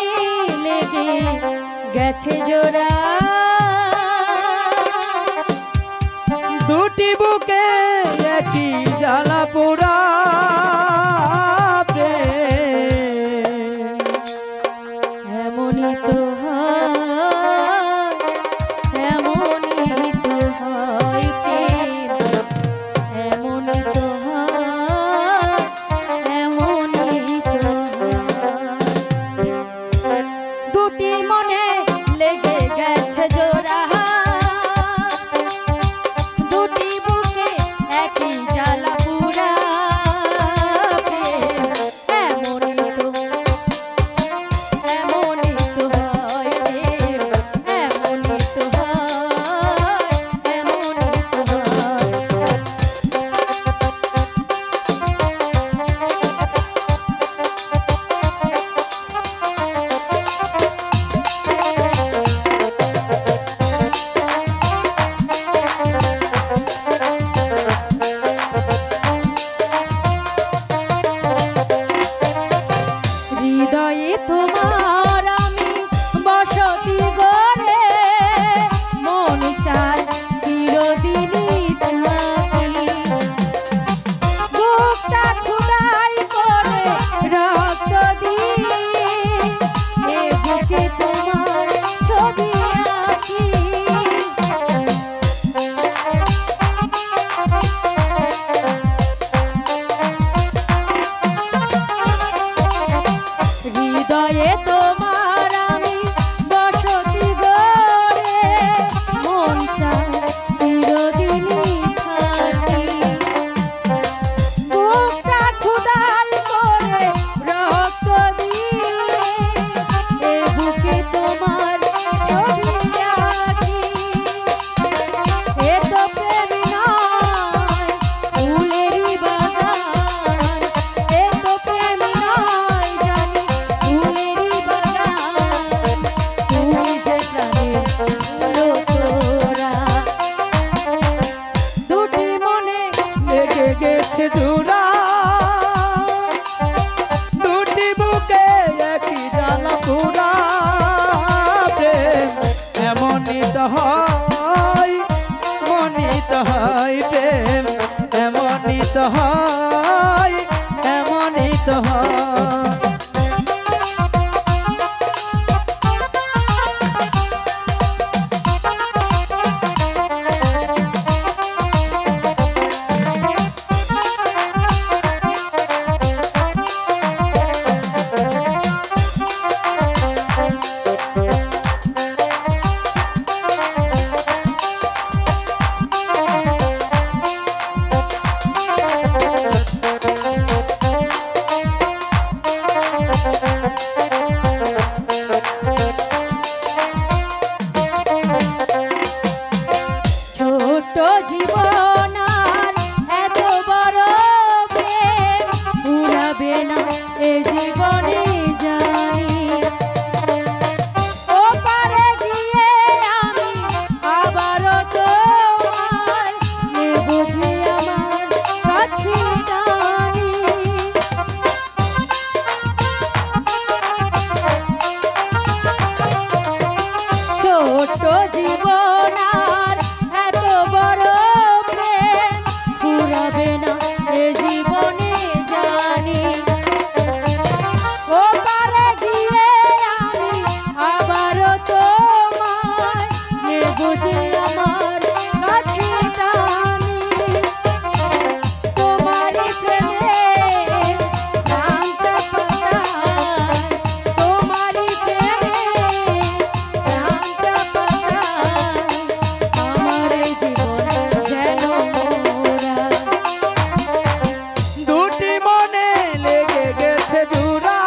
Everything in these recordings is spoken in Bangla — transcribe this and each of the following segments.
মনে লেগে গেছে জোড়া, দুটি বুকে একই জ্বালা পোড়া এমনই তো হয়, এমনই তো হয় প্রেম, এমনই তো হয়, এমনই তো হয়। দুটি মনে লেগে গেছে জোড়া, দুটি বুকে একই জ্বালা পোড়া প্রেম, এমনই তো, এমনই তো হয় প্রেম, এমনই তো হয়, এমনই তো হয়। হৃদয়ে তোমার আমি বসতি গড়ে, মন চায় চিরদিনই থাকি, বুকটা খোদাই করে রক্ত দিয়ে এ বুকে তোমার ছবি আঁকি। হৃদয়ে তোমার আমি বসতি গড়ে, মন চায় চিরদিনই থাকি, বুকটা খোদাই করে রক্ত দিয়ে এ বুকে তোমার ছবি আঁকি। এ তো প্রেম নয় ফুলেরই বাগান, এ তো প্রেম নয় জানি ফুলেরই বাগান, তুমি যে প্রাণের ফুলো তোরা। দুটি মনে লেগে গেছে জোড়া, দুটি বুকে একই জ্বালা পোড়া প্রেম, এমনই তো হয়, এমনই তো হয় প্রেম, এমনই তো হয়, এমনই তো হয়। ছোট জীবন আর এত বড় প্রেম ফুরাবে না এ জীবনে জানি, ও পারে গিয়ে আমি আবারও তোমায় নেব যে আমার কাছে টানি। ছোট জীবন আর এত বড় প্রেম ফুরাবে না এ জীবনে জানি, ও পারে গিয়ে আমি আবারও তোমায় নেব যে আমার কাছে টানি। তোমারই প্রেমে প্রাণটা পাতায়, তোমারই প্রেমে প্রাণটা পাতায়, আমার এই জীবন যেন মোরা। দুটি মনে লেগে গেছে জোড়া,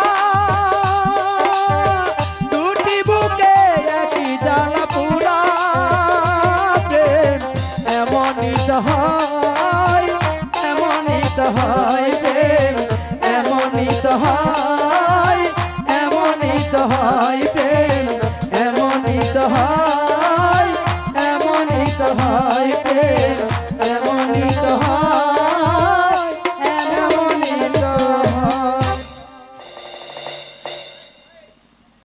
দুটি বুকে একই জ্বালা পোড়া প্রেম, এমনই তো হয়, এমনই তো হয় প্রেম, এমনই তো হয়, এমনই তো হয় প্রেম, এমনই তো হয়, এমনই তো হয় প্রেম।